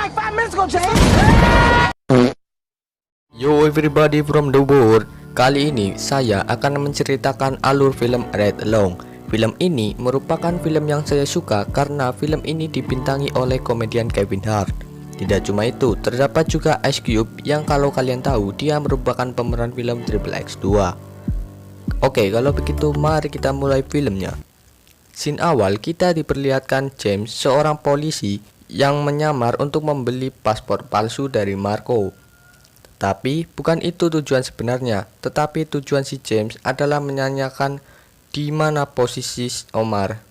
like 5 minutes ago, James. Yo everybody from the world. Kali ini saya akan menceritakan alur film Ride Along. Film ini merupakan film yang saya suka karena film ini dibintangi oleh komedian Kevin Hart. Tidak cuma itu, terdapat juga Ice Cube yang kalau kalian tahu dia merupakan pemeran film Triple X 2. Oke, kalau begitu mari kita mulai filmnya. Scene awal kita diperlihatkan James, seorang polisi yang menyamar untuk membeli paspor palsu dari Marco. Tapi bukan itu tujuan sebenarnya, tetapi tujuan si James adalah menanyakan di mana posisi Omar.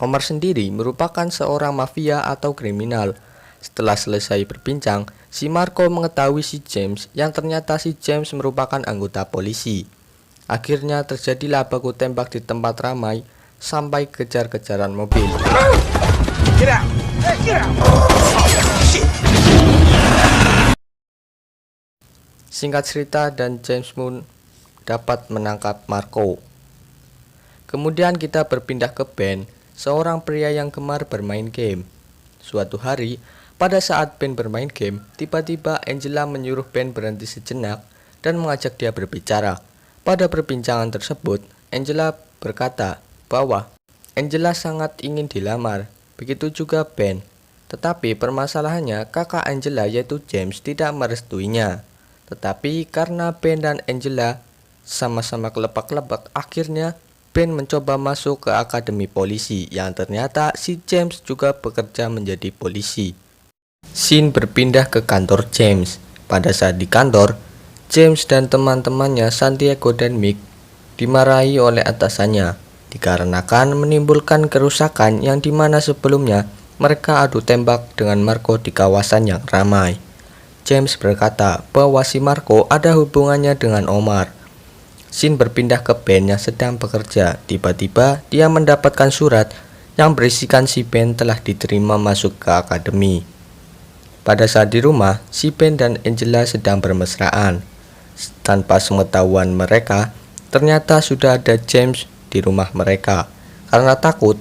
Omar sendiri merupakan seorang mafia atau kriminal. Setelah selesai berbincang, si Marco mengetahui si James yang ternyata si James merupakan anggota polisi. Akhirnya terjadilah baku tembak di tempat ramai sampai kejar-kejaran mobil. Get out! Hey, get out! Shit! Singkat cerita, dan James pun dapat menangkap Marco. Kemudian kita berpindah ke Ben, seorang pria yang gemar bermain game. Suatu hari, pada saat Ben bermain game, tiba-tiba Angela menyuruh Ben berhenti sejenak dan mengajak dia berbicara. Pada perbincangan tersebut, Angela berkata bahwa Angela sangat ingin dilamar, begitu juga Ben. Tetapi permasalahannya kakak Angela yaitu James tidak merestuinya. Tetapi karena Ben dan Angela sama-sama kelepak-lepak, akhirnya Ben mencoba masuk ke akademi polisi yang ternyata si James juga bekerja menjadi polisi. Scene berpindah ke kantor James. Pada saat di kantor, James dan teman-temannya Santiago dan Mick dimarahi oleh atasannya dikarenakan menimbulkan kerusakan yang dimana sebelumnya mereka adu tembak dengan Marco di kawasan yang ramai. James berkata bahwa si Marco ada hubungannya dengan Omar. Scene berpindah ke Ben yang sedang bekerja. Tiba-tiba dia mendapatkan surat yang berisikan si Ben telah diterima masuk ke akademi. Pada saat di rumah, si Ben dan Angela sedang bermesraan. Tanpa sepengetahuan mereka, ternyata sudah ada James di rumah mereka. Karena takut,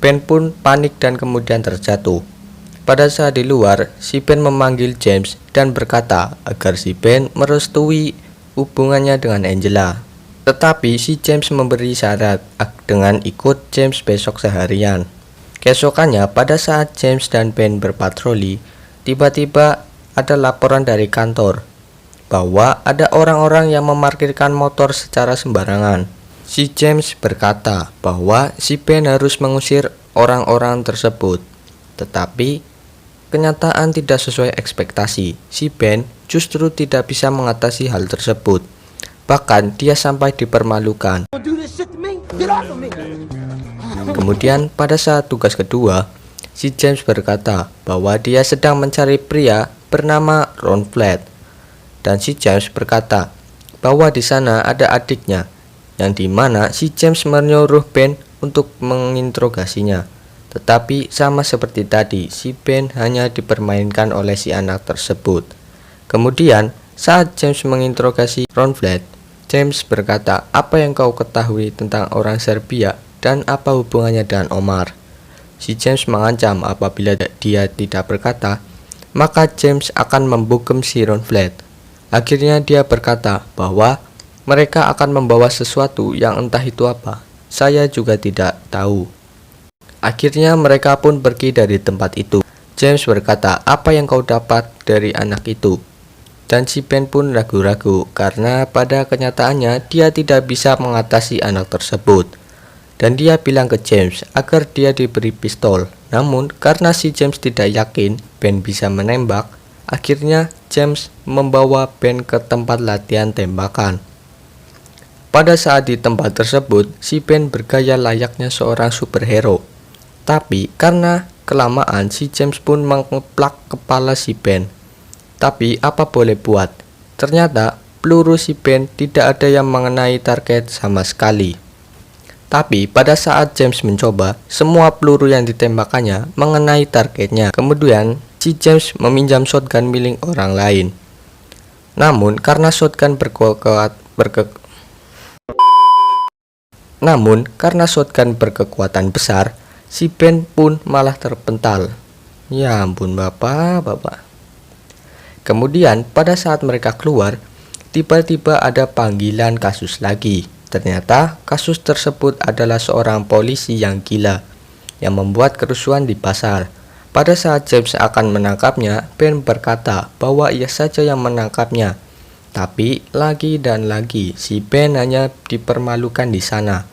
Ben pun panik dan kemudian terjatuh. Pada saat di luar, si Ben memanggil James dan berkata agar si Ben merestui hubungannya dengan Angela. Tetapi si James memberi syarat dengan ikut James besok seharian. Keesokannya, pada saat James dan Ben berpatroli, tiba-tiba ada laporan dari kantor bahwa ada orang-orang yang memarkirkan motor secara sembarangan. Si James berkata bahwa si Ben harus mengusir orang-orang tersebut. Tetapi kenyataan tidak sesuai ekspektasi. Si Ben justru tidak bisa mengatasi hal tersebut. Bahkan dia sampai dipermalukan. Kemudian pada saat tugas kedua, si James berkata bahwa dia sedang mencari pria bernama Ron Flat. Dan si James berkata bahwa di sana ada adiknya, yang dimana si James menyuruh Ben untuk menginterogasinya. Tetapi sama seperti tadi, si Ben hanya dipermainkan oleh si anak tersebut. Kemudian saat James menginterogasi Ron Flat, James berkata, apa yang kau ketahui tentang orang Serbia dan apa hubungannya dengan Omar? Si James mengancam apabila dia tidak berkata, maka James akan membukem si Ron Flat. Akhirnya dia berkata bahwa mereka akan membawa sesuatu yang entah itu apa. Saya juga tidak tahu. Akhirnya mereka pun pergi dari tempat itu. James berkata, apa yang kau dapat dari anak itu? Dan si Ben pun ragu-ragu karena pada kenyataannya dia tidak bisa mengatasi anak tersebut. Dan dia bilang ke James agar dia diberi pistol. Namun karena si James tidak yakin Ben bisa menembak, akhirnya James membawa Ben ke tempat latihan tembakan. Pada saat di tempat tersebut, si Ben bergaya layaknya seorang superhero. Tapi karena kelamaan, si James pun mengeplak kepala si Ben. Tapi apa boleh buat, ternyata peluru si Ben tidak ada yang mengenai target sama sekali. Tapi pada saat James mencoba, semua peluru yang ditembakkannya mengenai targetnya. Kemudian si James meminjam shotgun milik orang lain. Namun karena shotgun berkekuatan besar, si Ben pun malah terpental. Ya ampun bapak. Kemudian pada saat mereka keluar, tiba-tiba ada panggilan kasus lagi. Ternyata kasus tersebut adalah seorang polisi yang gila yang membuat kerusuhan di pasar. Pada saat James akan menangkapnya, Ben berkata bahwa ia saja yang menangkapnya. Tapi lagi dan lagi si Ben hanya dipermalukan di sana.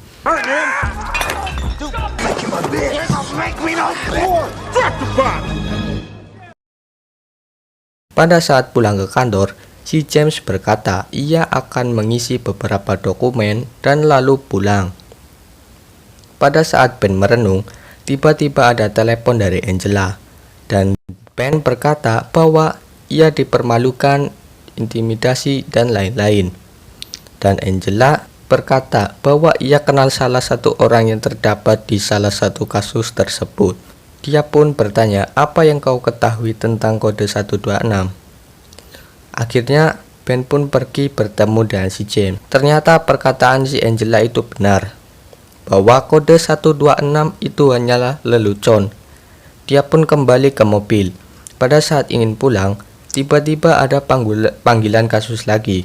Pada saat pulang ke kantor, si James berkata ia akan mengisi beberapa dokumen dan lalu pulang. Pada saat Ben merenung, tiba-tiba ada telepon dari Angela, dan Ben berkata bahwa ia dipermalukan, intimidasi, dan lain-lain. Dan Angela berkata bahwa ia kenal salah satu orang yang terdapat di salah satu kasus tersebut. Dia pun bertanya, apa yang kau ketahui tentang kode 126? Akhirnya Ben pun pergi bertemu dengan si James. Ternyata perkataan si Angela itu benar, bahwa kode 126 itu hanyalah lelucon. Dia pun kembali ke mobil. Pada saat ingin pulang, tiba-tiba ada panggilan kasus lagi.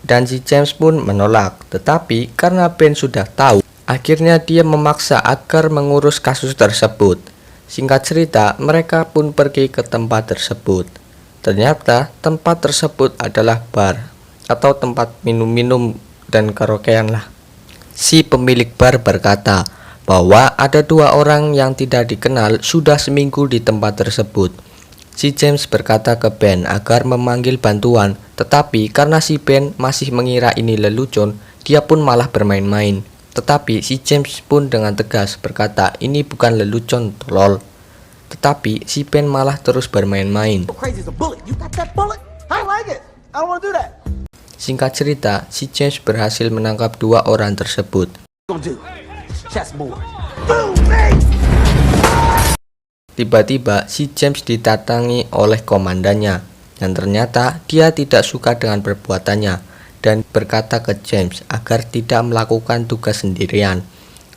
Dan si James pun menolak. Tetapi karena Ben sudah tahu, akhirnya dia memaksa agar mengurus kasus tersebut. Singkat cerita, mereka pun pergi ke tempat tersebut. Ternyata tempat tersebut adalah bar atau tempat minum-minum dan karaokean lah. Si pemilik bar berkata bahwa ada dua orang yang tidak dikenal sudah seminggu di tempat tersebut. Si James berkata ke Ben agar memanggil bantuan, tetapi karena si Ben masih mengira ini lelucon, dia pun malah bermain-main. Tetapi si James pun dengan tegas berkata ini bukan lelucon, tolol. Tetapi si Ben malah terus bermain-main. Singkat cerita, si James berhasil menangkap dua orang tersebut. Tiba-tiba si James didatangi oleh komandannya, dan ternyata dia tidak suka dengan perbuatannya dan berkata ke James agar tidak melakukan tugas sendirian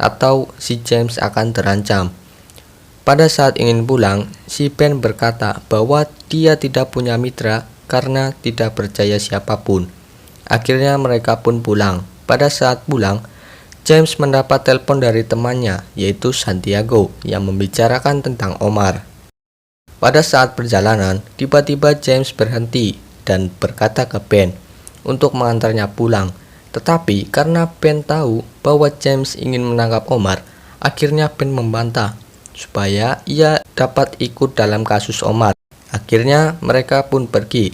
atau si James akan terancam. Pada saat ingin pulang, si Ben berkata bahwa dia tidak punya mitra karena tidak percaya siapapun. Akhirnya mereka pun pulang. Pada saat pulang, James mendapat telepon dari temannya, yaitu Santiago, yang membicarakan tentang Omar. Pada saat perjalanan, tiba-tiba James berhenti dan berkata ke Ben untuk mengantarnya pulang. Tetapi karena Ben tahu bahwa James ingin menangkap Omar, akhirnya Ben membantah supaya ia dapat ikut dalam kasus Omar. Akhirnya mereka pun pergi.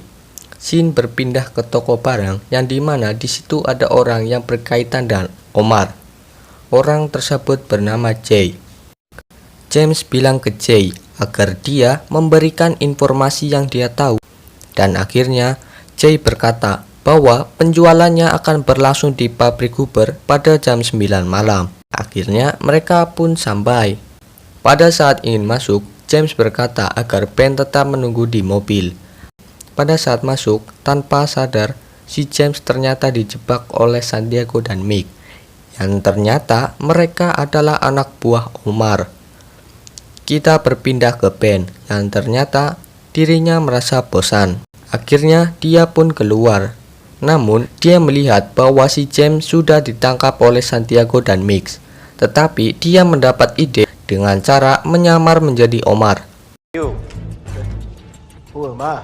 Scene berpindah ke toko barang yang dimana di situ ada orang yang berkaitan dengan Omar. Orang tersebut bernama Jay. James bilang ke Jay agar dia memberikan informasi yang dia tahu. Dan akhirnya Jay berkata bahwa penjualannya akan berlangsung di pabrik Huber pada jam 9 malam. Akhirnya mereka pun sampai. Pada saat ingin masuk, James berkata agar Ben tetap menunggu di mobil. Pada saat masuk, tanpa sadar, si James ternyata dijebak oleh Santiago dan Mick, yang ternyata mereka adalah anak buah Omar. Kita berpindah ke Ben, yang ternyata dirinya merasa bosan. Akhirnya dia pun keluar. Namun dia melihat bahwa si James sudah ditangkap oleh Santiago dan Mick. Tetapi dia mendapat ide dengan cara menyamar menjadi Omar. You. Who am I?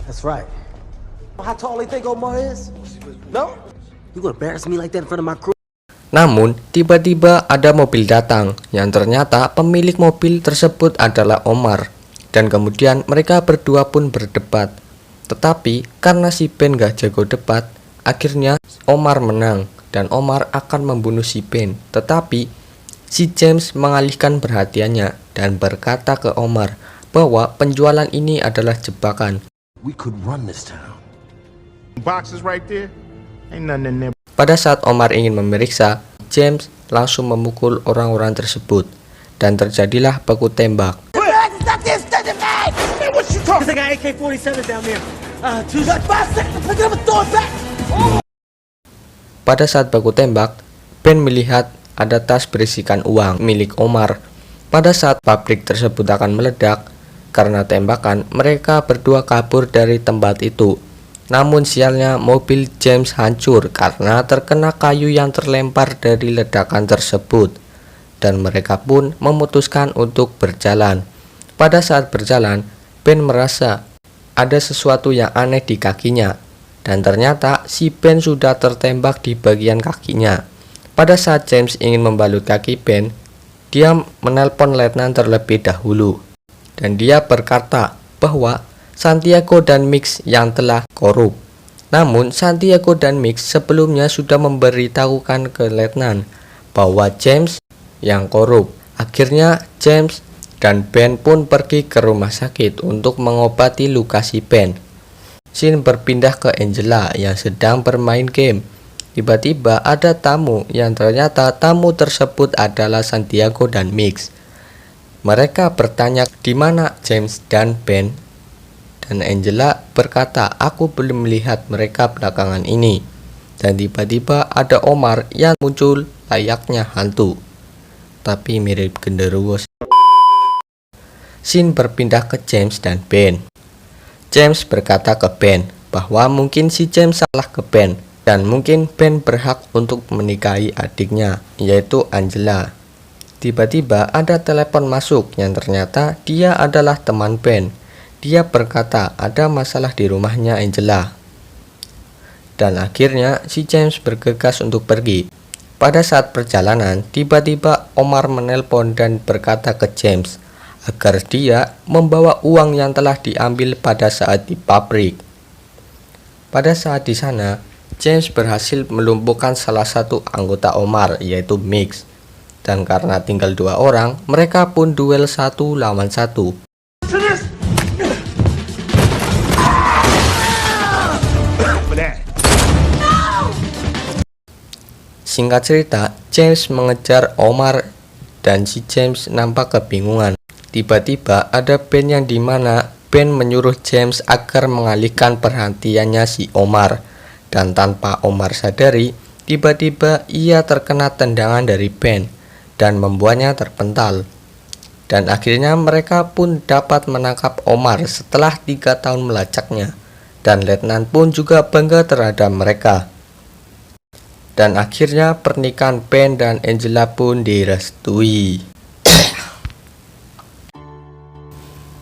That's right. How tall do you think Omar is? No? You gonna embarrass me like that in front of my crew? Namun, tiba-tiba ada mobil datang, yang ternyata pemilik mobil tersebut adalah Omar. Dan kemudian mereka berdua pun berdebat. Tetapi karena si Ben gak jago debat, akhirnya Omar menang dan Omar akan membunuh si Ben. Tetapi si James mengalihkan perhatiannya dan berkata ke Omar bahwa penjualan ini adalah jebakan. We could run this town. Boxes right there. Ain't nothing in there. Pada saat Omar ingin memeriksa, James langsung memukul orang-orang tersebut dan terjadilah baku tembak. Pada saat baku tembak, Ben melihat ada tas berisikan uang milik Omar. Pada saat pabrik tersebut akan meledak karena tembakan, mereka berdua kabur dari tempat itu. Namun sialnya mobil James hancur karena terkena kayu yang terlempar dari ledakan tersebut, dan mereka pun memutuskan untuk berjalan. Pada saat berjalan, Ben merasa ada sesuatu yang aneh di kakinya, dan ternyata si Ben sudah tertembak di bagian kakinya. Pada saat James ingin membalut kaki Ben, dia menelpon letnan terlebih dahulu, dan dia berkata bahwa Santiago dan Mix yang telah korup. Namun Santiago dan Mix sebelumnya sudah memberitahukan ke letnan bahwa James yang korup. Akhirnya James dan Ben pun pergi ke rumah sakit untuk mengobati luka si Ben. Scene berpindah ke Angela yang sedang bermain game. Tiba-tiba ada tamu yang ternyata tamu tersebut adalah Santiago dan Mix. Mereka bertanya di mana James dan Ben, dan Angela berkata, "Aku belum melihat mereka belakangan ini." Dan tiba-tiba ada Omar yang muncul layaknya hantu, tapi mirip genderuwo. Scene berpindah ke James dan Ben. James berkata ke Ben bahwa mungkin si James salah ke Ben, dan mungkin Ben berhak untuk menikahi adiknya, yaitu Angela. Tiba-tiba ada telepon masuk yang ternyata dia adalah teman Ben. Dia berkata ada masalah di rumahnya Angela. Dan akhirnya si James bergegas untuk pergi. Pada saat perjalanan, tiba-tiba Omar menelpon dan berkata ke James agar dia membawa uang yang telah diambil pada saat di pabrik. Pada saat di sana, James berhasil melumpuhkan salah satu anggota Omar, yaitu Mix. Dan karena tinggal 2 orang, mereka pun duel 1 lawan 1. Singkat cerita, James mengejar Omar dan si James nampak kebingungan. Tiba-tiba ada Ben yang dimana Ben menyuruh James agar mengalihkan perhatiannya si Omar. Dan tanpa Omar sadari, tiba-tiba ia terkena tendangan dari Ben dan membuatnya terpental. Dan akhirnya mereka pun dapat menangkap Omar setelah 3 tahun melacaknya. Dan letnan pun juga bangga terhadap mereka. Dan akhirnya pernikahan Ben dan Angela pun direstui.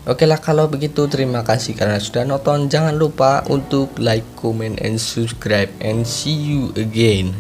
Oke lah, kalau begitu terima kasih karena sudah nonton. Jangan lupa untuk like, comment, and subscribe, and see you again.